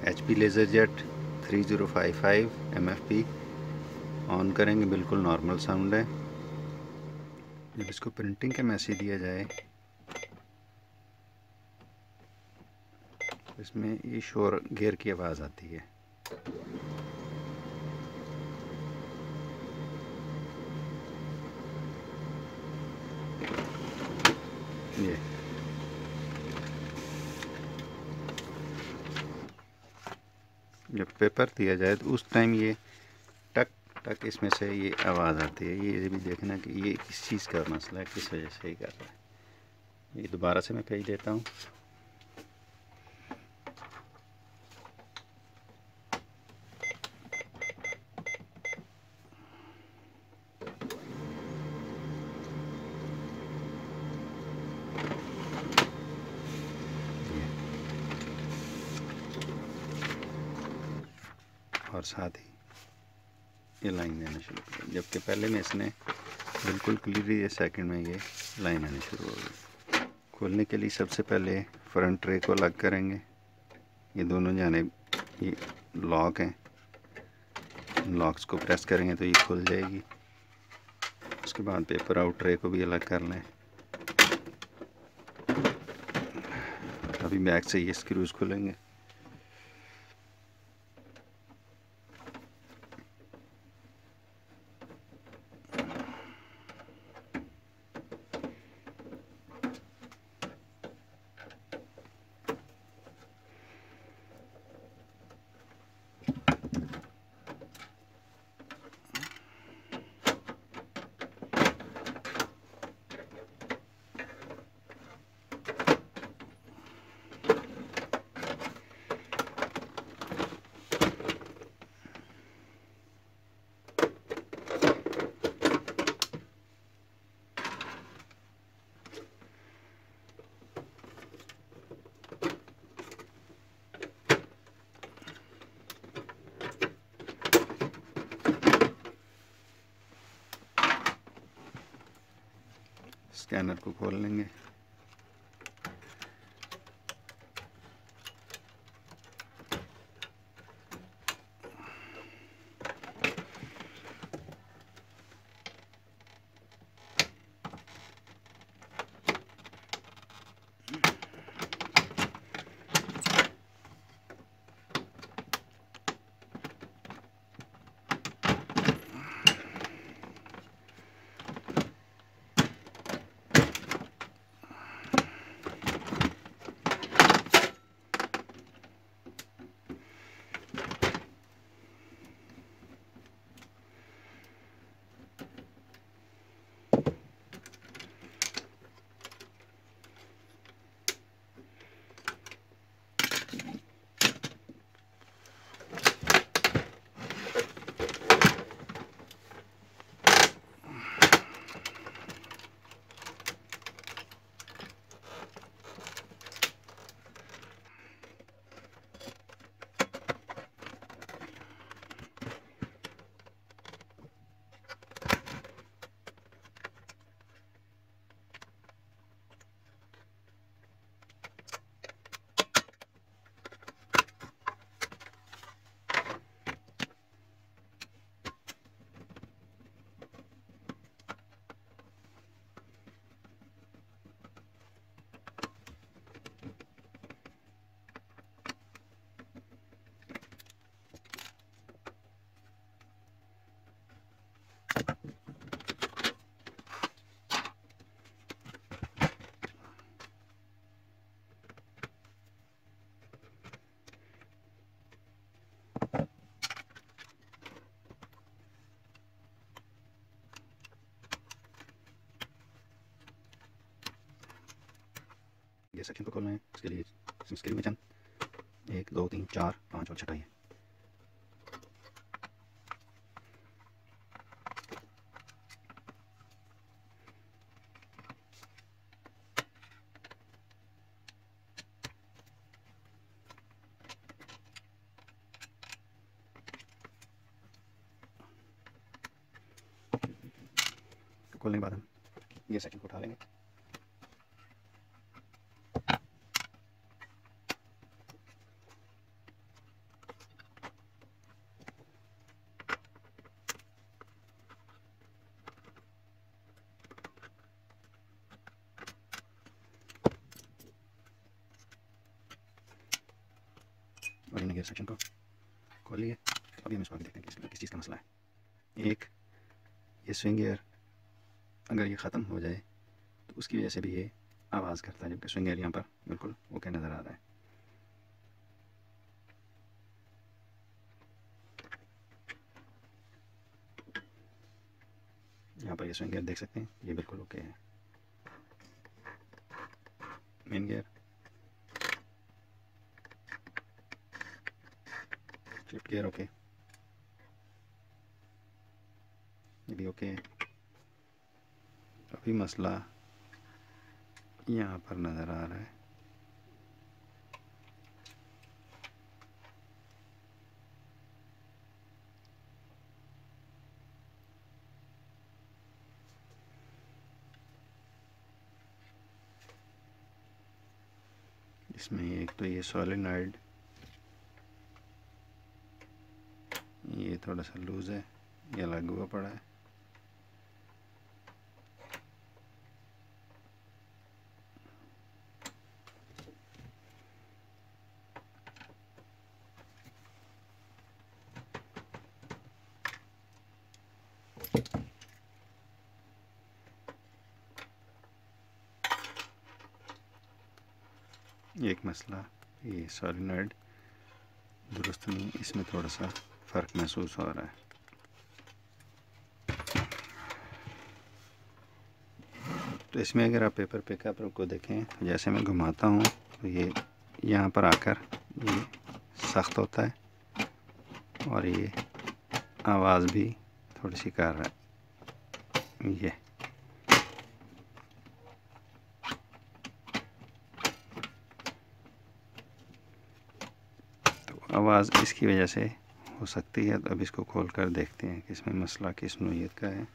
HP LaserJet 3055 MFP on करेंगे, बिल्कुल normal sound है। जब इसको प्रिंटिंग का मैसेज दिया जाए इसमें ये शोर गियर की आवाज़ आती है। ये जब पेपर दिया जाए तो उस टाइम ये टक टक इसमें से ये आवाज़ आती है। ये भी देखना कि ये किस चीज़ का मसला है, किस वजह से ही कर रहा है। ये दोबारा से मैं पेज देता हूँ। और साथ ही ये लाइन देना शुरू कर, जबकि पहले में इसने बिल्कुल क्लियरली ये सेकंड में ये लाइन आनी शुरू हो गई। खोलने के लिए सबसे पहले फ्रंट ट्रे को अलग करेंगे। ये दोनों जानेब ये लॉक हैं, लॉक्स को प्रेस करेंगे तो ये खुल जाएगी। उसके बाद पेपर आउट ट्रे को भी अलग कर लें। अभी बैक से ये स्क्रूज खुलेंगे। स्कैनर को खोल लेंगे। ये सेक्शन को खोलना है, इसके लिए स्क्रू में चंद 1 2 3 4 5 और छठा है। खोलने के बाद हम ये सेक्शन को उठा लेंगे। और इन गियर सेक्शन को खोल लिए। अभी हम इसको आगे देखते हैं किस चीज़ का मसला है। एक, ये स्विंग गियर अगर ये ख़त्म हो जाए तो उसकी वजह से भी ये आवाज़ करता है, जबकि स्विंग गियर यहाँ पर बिल्कुल ओके नज़र आ रहा है। यहाँ पर ये स्विंग गियर देख सकते हैं, ये बिल्कुल ओके है। Main gear, shift gear okay, ये भी ओके है। अभी मसला यहाँ पर नज़र आ रहा है। इसमें एक तो ये सोलेनॉइड ये थोड़ा सा लूज़ है, ये लगा हुआ पड़ा है। एक मसला ये सोलेनॉइड दुरुस्त नहीं, इसमें थोड़ा सा फ़र्क महसूस हो रहा है। तो इसमें अगर आप पेपर पिकअप को देखें, जैसे मैं घुमाता हूँ तो ये यहाँ पर आकर ये सख्त होता है और ये आवाज़ भी थोड़ी सी कर रहा है। ये तो आवाज़ इसकी वजह से हो सकती है। तो अब इसको खोल कर देखते हैं कि इसमें मसला किस नोयत का है।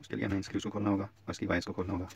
उसके लिए हमें स्क्रूज को खोलना होगा और इसकी वायर्स को खोलना होगा।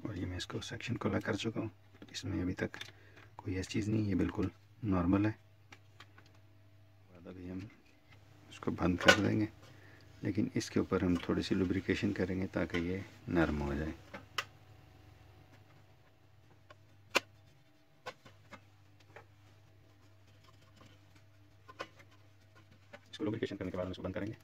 और ये मैं इसको सेक्शन को अलग कर चुका हूँ। तो इसमें अभी तक कोई ऐसी चीज़ नहीं, ये बिल्कुल नॉर्मल है। अभी हम इसको बंद कर देंगे, लेकिन इसके ऊपर हम थोड़ी सी लुब्रिकेशन करेंगे ताकि ये नरम हो जाए। इसको लुब्रिकेशन करने के बाद हम इसको बंद करेंगे।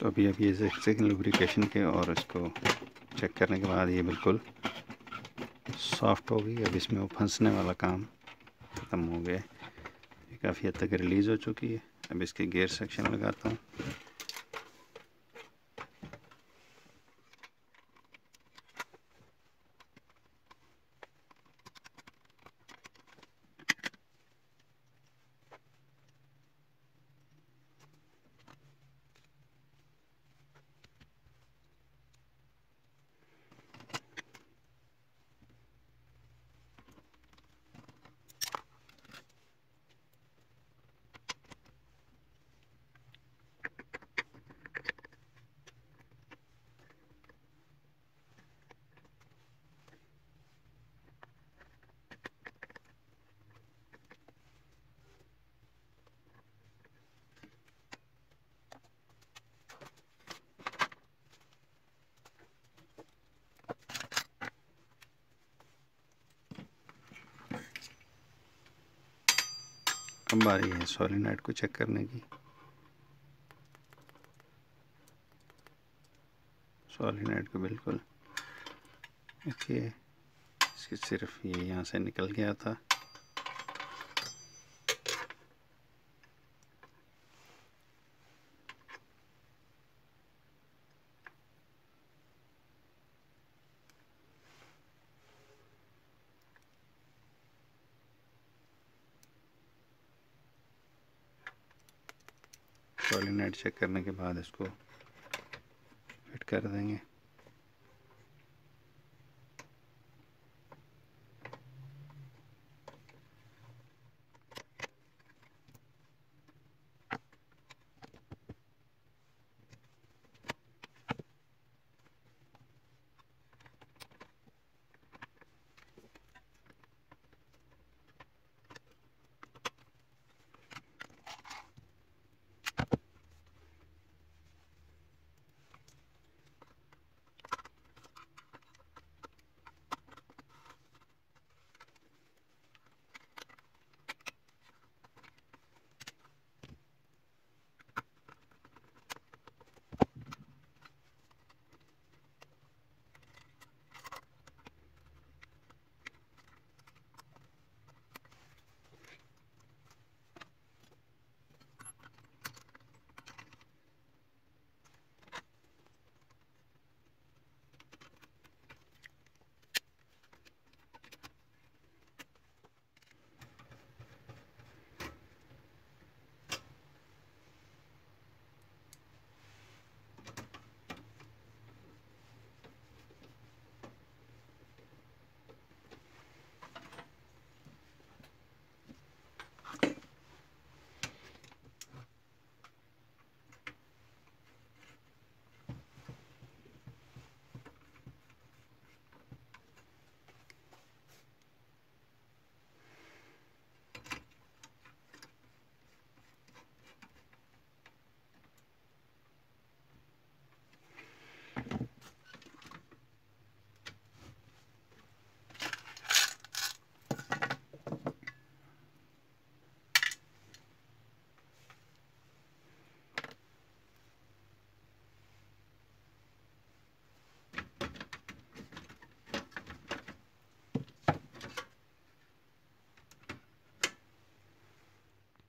तो अभी ये सेकंड लुब्रिकेशन के और इसको चेक करने के बाद ये बिल्कुल सॉफ्ट हो गई। अब इसमें वो फंसने वाला काम ख़त्म हो गया, ये काफ़ी हद तक रिलीज़ हो चुकी है। अब इसके गियर सेक्शन लगाता हूँ। अब बारी है सोलेनॉइड को चेक करने की। सोलेनॉइड को बिल्कुल देखिए, इसकी सिर्फ ये यहाँ से निकल गया था। सोलेनॉइड चेक करने के बाद इसको फिट कर देंगे।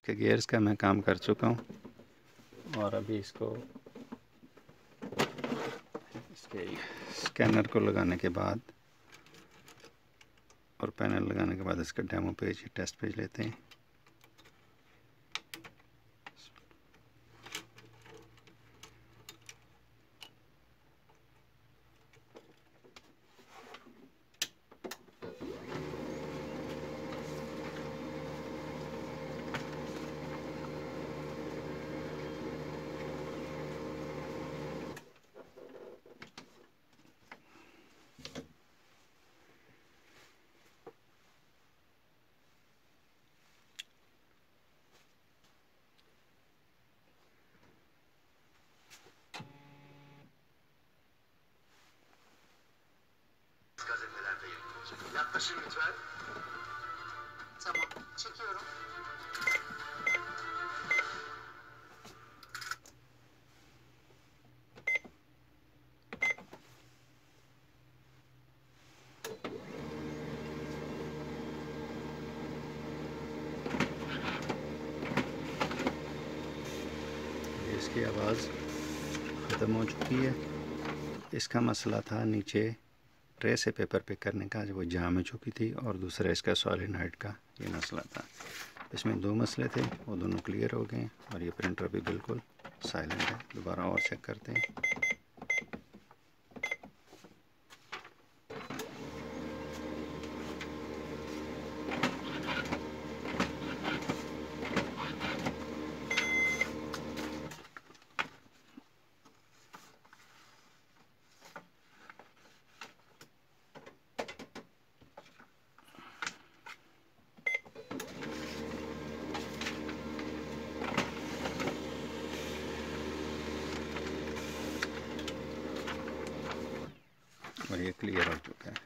के गियर्स का मैं काम कर चुका हूँ और अभी इसको इसके स्कैनर को लगाने के बाद और पैनल लगाने के बाद इसका डेमो पेज, टेस्ट पेज लेते हैं। Yaklaşın lütfen. Tamam, çekiyorum. आवाज़ ख़त्म हो चुकी है। इसका मसला था नीचे ट्रे से पेपर पिक करने का, जो वो जाम हो चुकी थी, और दूसरा इसका सॉलिनॉइड का ये मसला था। इसमें 2 मसले थे, वो दोनों क्लियर हो गए और ये प्रिंटर भी बिल्कुल साइलेंट है। दोबारा और चेक करते हैं। और ये क्लियर हो चुका है।